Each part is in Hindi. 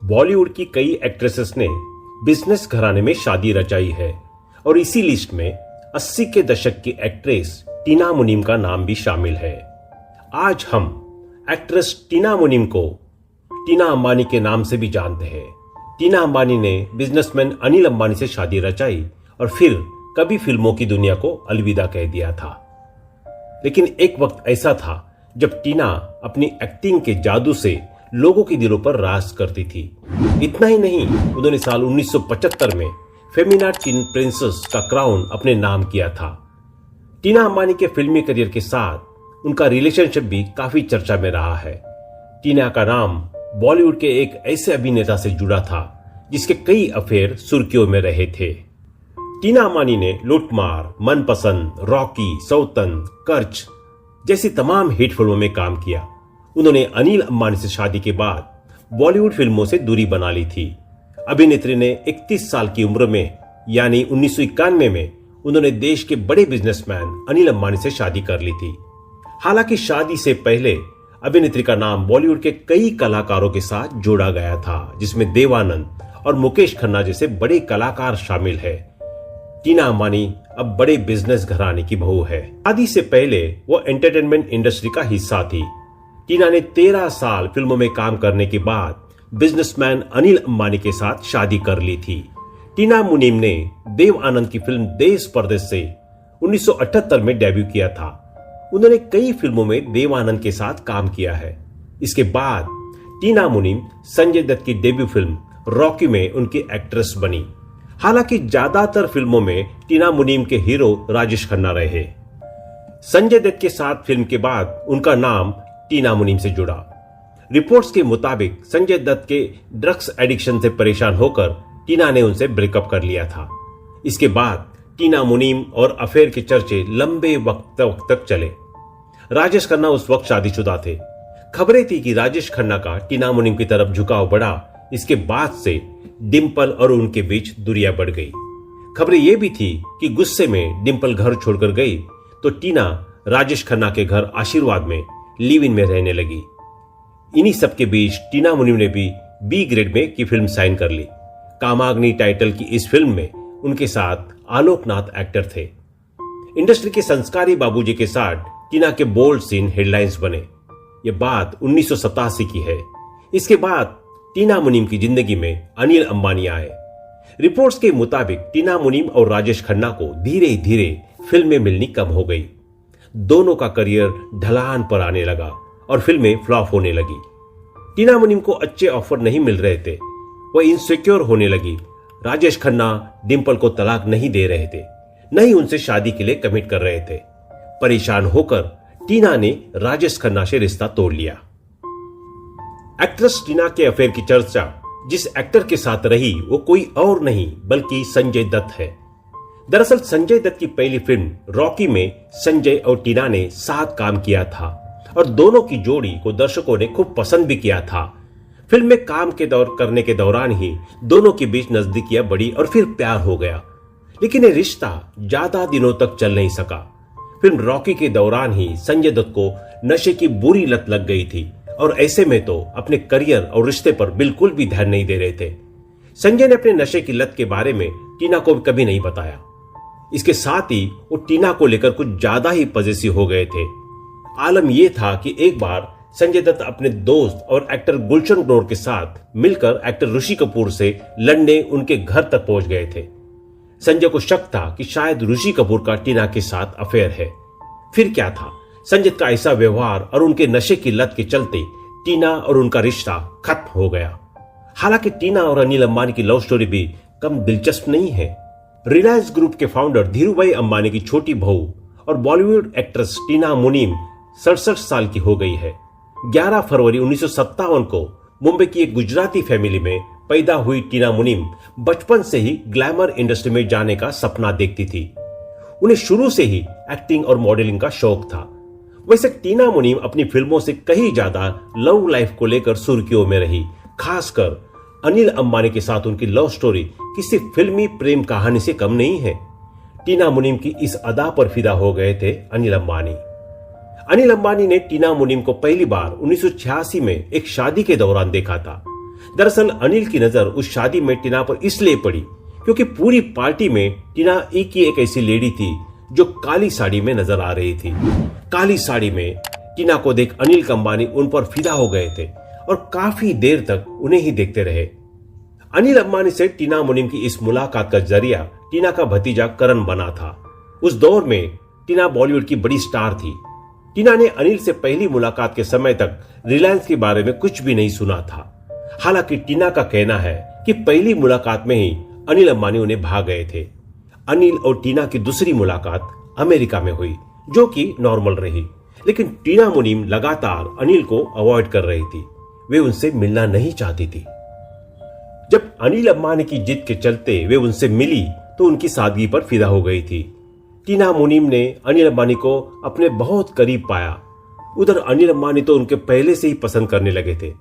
बॉलीवुड की कई एक्ट्रेसेस ने बिजनेस घराने में शादी रचाई है और इसी लिस्ट में 80 के दशक की एक्ट्रेस टीना मुनीम का नाम भी शामिल है। आज हम एक्ट्रेस टीना मुनीम को टीना अंबानी के नाम से भी जानते हैं। टीना अंबानी ने बिजनेसमैन अनिल अंबानी से शादी रचाई और फिर कभी फिल्मों की दुनिया को अलविदा कह दिया था। लेकिन एक वक्त ऐसा था जब टीना अपनी एक्टिंग के जादू से लोगों के दिलों पर राज करती थी। इतना ही नहीं, उन्होंने साल 1975 में फेमिना टीन प्रिंसेस का क्राउन अपने नाम किया था। टीना अंबानी के फिल्मी करियर के साथ उनका रिलेशनशिप भी काफी चर्चा में रहा है। टीना का नाम बॉलीवुड के एक ऐसे अभिनेता से जुड़ा था जिसके कई अफेयर सुर्खियों में रहे थे। टीना अंबानी ने लूटमार, मनपसंद, रॉकी, सौतन, कर्ज जैसी तमाम हिट फिल्मों में काम किया। उन्होंने अनिल अंबानी से शादी के बाद बॉलीवुड फिल्मों से दूरी बना ली थी। अभिनेत्री ने 31 साल की उम्र में यानी 1991 में उन्होंने देश के बड़े बिजनेसमैन अनिल अंबानी से शादी कर ली थी। हालांकि शादी से पहले अभिनेत्री का नाम बॉलीवुड के कई कलाकारों के साथ जोड़ा गया था, जिसमें देव आनंद और मुकेश खन्ना जैसे बड़े कलाकार शामिल है। टीना अंबानी अब बड़े बिजनेस घराने की बहू है। शादी से पहले वो एंटरटेनमेंट इंडस्ट्री का हिस्सा थी। टीना ने 13 साल फिल्मों में काम करने के बाद बिजनेसमैन अनिल अंबानी के साथ शादी कर ली थी। टीना मुनीम ने देव आनंद की फिल्म देश परदेश से 1978 में डेब्यू किया था। उन्होंने कई फिल्मों में देव आनंद के साथ काम किया है। इसके बाद टीना मुनीम संजय दत्त की डेब्यू फिल्म रॉकी में उनकी एक्ट्रेस बनी। हालांकि ज्यादातर फिल्मों में टीना मुनीम के हीरो राजेश खन्ना रहे। संजय दत्त के साथ फिल्म के बाद उनका नाम टीना मुनीम से जुड़ा। रिपोर्ट्स के मुताबिक संजय दत्त के ड्रग्स एडिक्शन से परेशान होकर टीना ने उनसे ब्रेकअप कर लिया था। इसके बाद टीना मुनीम और अफेयर के चर्चे लंबे वक्त तक चले। राजेश खन्ना उस वक्त शादीशुदा थे। खबरें थी कि राजेश खन्ना का टीना मुनीम की तरफ झुकाव बढ़ा। इसके बाद से डिंपल और उनके बीच दूरियां बढ़ गई। खबरें यह भी थी कि गुस्से में डिंपल घर छोड़कर गई तो टीना राजेश खन्ना के घर आशीर्वाद में लिव इन में रहने लगी। इन्हीं सब के बीच टीना मुनीम ने भी बी ग्रेड में की फिल्म साइन कर ली। कामाग्नि टाइटल की इस फिल्म में उनके साथ आलोकनाथ एक्टर थे। इंडस्ट्री के संस्कारी बाबूजी के साथ टीना के बोल्ड सीन हेडलाइंस बने। यह बात 1987 की है। इसके बाद टीना मुनीम की जिंदगी में अनिल अंबानी आए। रिपोर्ट्स के मुताबिक टीना मुनीम और राजेश खन्ना को धीरे धीरे फिल्में मिलनी कम हो गई। दोनों का करियर ढलान पर आने लगा और फिल्में फ्लॉप होने लगी। टीना मुनीम को अच्छे ऑफर नहीं मिल रहे थे। वह इनसिक्योर होने लगी। राजेश खन्ना डिंपल को तलाक नहीं दे रहे थे, न ही उनसे शादी के लिए कमिट कर रहे थे। परेशान होकर टीना ने राजेश खन्ना से रिश्ता तोड़ लिया। एक्ट्रेस टीना के अफेयर की चर्चा जिस एक्टर के साथ रही वो कोई और नहीं बल्कि संजय दत्त है। दरअसल संजय दत्त की पहली फिल्म रॉकी में संजय और टीना ने साथ काम किया था और दोनों की जोड़ी को दर्शकों ने खूब पसंद भी किया था। फिल्म में काम करने के दौरान ही दोनों के बीच नजदीकियां बढ़ी और फिर प्यार हो गया। लेकिन ये रिश्ता ज्यादा दिनों तक चल नहीं सका। फिल्म रॉकी के दौरान ही संजय दत्त को नशे की बुरी लत लग गई थी और ऐसे में तो अपने करियर और रिश्ते पर बिल्कुल भी ध्यान नहीं दे रहे थे। संजय ने अपने नशे की लत के बारे में टीना को कभी नहीं बताया। इसके साथ ही वो टीना को लेकर कुछ ज्यादा ही पॉजिटिव हो गए थे। आलम यह था कि एक बार संजय दत्त अपने दोस्त और एक्टर गुलशन ग्रोवर के साथ मिलकर एक्टर ऋषि कपूर से लड़ने उनके घर तक पहुंच गए थे। संजय को शक था कि शायद ऋषि कपूर का टीना के साथ अफेयर है। फिर क्या था, संजय का ऐसा व्यवहार और उनके नशे की लत के चलते टीना और उनका रिश्ता खत्म हो गया। हालांकि टीना और अनिल अंबानी की लव स्टोरी भी कम दिलचस्प नहीं है। रिलायंस ग्रुप के फाउंडर धीरूभाई अंबानी की छोटी बहू और बॉलीवुड एक्ट्रेस टीना मुनीम 67 साल की हो गई है। 11 फरवरी 1957 को मुंबई की एक गुजराती फैमिली में पैदा हुई टीना मुनीम बचपन से ही ग्लैमर इंडस्ट्री में जाने का सपना देखती थी। उन्हें शुरू से ही एक्टिंग और मॉडलिंग का शौक था। वैसे टीना मुनीम अपनी फिल्मों से कहीं ज्यादा लव लाइफ को लेकर सुर्खियों में रही। खासकर अनिल अंबानी के साथ उनकी लव स्टोरी किसी फिल्मी प्रेम कहानी से कम नहीं है। टीना मुनीम की इस अदा पर फिदा हो गए थे अनिल अंबानी। अनिल अंबानी ने टीना मुनीम को पहली बार 1986 में एक शादी के दौरान देखा था। दरअसल अनिल की नजर उस शादी में टीना पर इसलिए पड़ी क्योंकि पूरी पार्टी में टीना एक ही एक ऐसी लेडी थी जो काली साड़ी में नजर आ रही थी। काली साड़ी में टीना को देख अनिल अंबानी उन पर फिदा हो गए थे और काफी देर तक उन्हें ही देखते रहे। अनिल अंबानी से टीना मुनीम की इस मुलाकात का जरिया टीना का भतीजा करण बना था। उस दौर में टीना बॉलीवुड की बड़ी स्टार थी। टीना ने अनिल से पहली मुलाकात के समय तक रिलायंस के बारे में कुछ भी नहीं सुना था। हालांकि टीना का कहना है कि पहली मुलाकात में ही अनिल अंबानी उन्हें भाग गए थे। अनिल और टीना की दूसरी मुलाकात अमेरिका में हुई, जो कि नॉर्मल रही, लेकिन टीना मुनीम लगातार अनिल को अवॉइड कर रही थी। वे उनसे मिलना नहीं चाहती थी। जब अनिल अंबानी की जिद के चलते वे उनसे मिली तो उनकी सादगी पर फिदा हो गई थी। टीना मुनीम ने अनिल अंबानी को अपने बहुत करीब पाया। उधर अनिल अंबानी तो उनके पहले से ही पसंद करने लगे थे।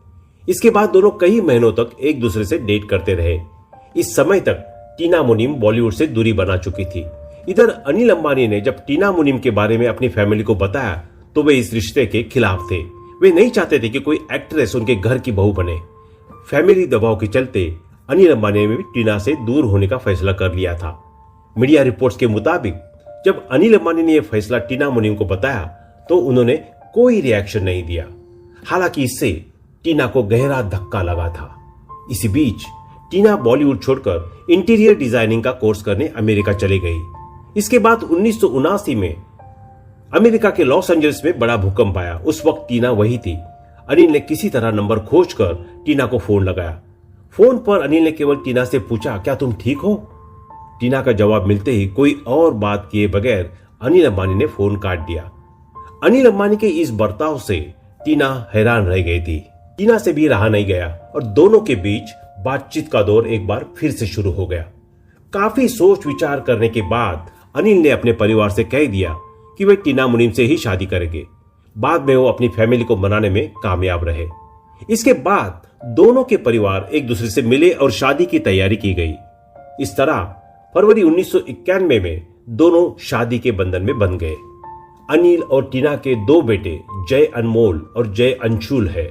इसके बाद दोनों कई महीनों तक एक दूसरे से डेट करते रहे। इस समय तक टीना मुनीम बॉलीवुड से दूरी बना चुकी थी। इधर अनिल अंबानी ने जब टीना मुनीम के बारे में अपनी फैमिली को बताया तो वे इस रिश्ते के खिलाफ थे। वे नहीं चाहते थे कि कोई एक्ट्रेस उनके घर की बहू बने। फैमिली दबाव के चलते अनिल अंबानी ने भी टीना से दूर होने का फैसला कर लिया था। मीडिया रिपोर्ट्स के मुताबिक जब अनिल अंबानी ने यह फैसला टीना मुनीम को बताया तो उन्होंने कोई रिएक्शन नहीं दिया। हालांकि इससे टीना को गहरा धक्का लगा था। इसी बीच टीना बॉलीवुड छोड़कर इंटीरियर डिजाइनिंग का कोर्स करने अमेरिका चली गई। इसके बाद 1979 में अमेरिका के लॉस एंजल्स में बड़ा भूकंप आया। उस वक्त टीना वही थी। अनिल ने किसी तरह नंबर खोजकर टीना को फोन लगाया। फोन पर अनिल ने केवल टीना से पूछा, क्या तुम ठीक हो? टीना का जवाब मिलते ही कोई और बात किए बगैर अनिल अंबानी ने फोन काट दिया। अनिल अंबानी के इस बर्ताव से टीना हैरान रह गई थी। टीना से भी रहा नहीं गया और दोनों के बीच बातचीत का दौर एक बार फिर से शुरू हो गया। काफी सोच विचार करने के बाद अनिल ने अपने परिवार से कह दिया कि वे टीना मुनीम से ही शादी करेंगे। बाद में वो अपनी फैमिली को मनाने में कामयाब रहे। इसके बाद दोनों के परिवार एक दूसरे से मिले और शादी की तैयारी की गई। इस तरह फरवरी 1991 में दोनों शादी के बंधन में बंध गए। अनिल और टीना के दो बेटे जय अनमोल और जय अंशुल है।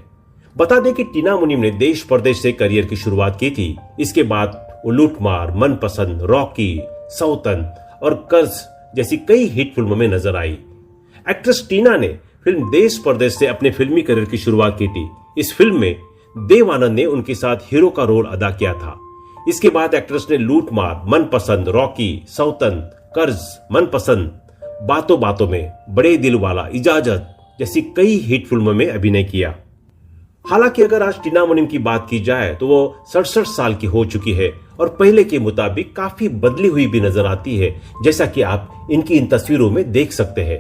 बता दें कि टीना मुनीम ने देश परदेश से करियर की शुरुआत की थी। इसके बाद वो लूटमार, मनपसंद, रॉकी, सौतन और कर्ज जैसी कई हिट फिल्मों में नजर आई। एक्ट्रेस टीना ने फिल्म देश परदेश से अपने फिल्मी करियर की शुरुआत की थी। इस फिल्म में देव आनंद ने उनके साथ हीरो का रोल अदा किया था। इसके बाद एक्ट्रेस ने लूटमार, मनपसंद, रॉकी, सौतन, कर्ज, मनपसंद, बातों बातों में, बड़े दिल वाला, इजाजत जैसी कई हिट फिल्मों में अभिनय किया। हालांकि अगर आज टीना मुनीम की बात की जाए तो वो 67 साल की हो चुकी है और पहले के मुताबिक काफी बदली हुई भी नजर आती है, जैसा कि आप इनकी इन तस्वीरों में देख सकते हैं।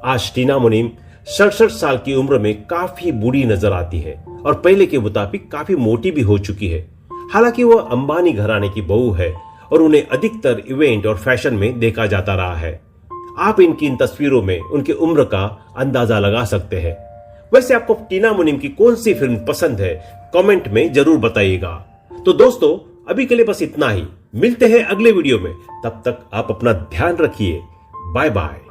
आज टीना मुनीम 67 साल की उम्र में काफी बूढ़ी नजर आती है और पहले के मुताबिक काफी मोटी भी हो चुकी है। हालांकि वह अंबानी घराने की बहू है और उन्हें अधिकतर इवेंट और फैशन में देखा जाता रहा है। आप इनकी इन तस्वीरों में उनकी उम्र का अंदाजा लगा सकते हैं। वैसे आपको टीना मुनीम की कौन सी फिल्म पसंद है, कमेंट में जरूर बताइएगा। तो दोस्तों, अभी के लिए बस इतना ही। मिलते हैं अगले वीडियो में। तब तक आप अपना ध्यान रखिए। Bye bye.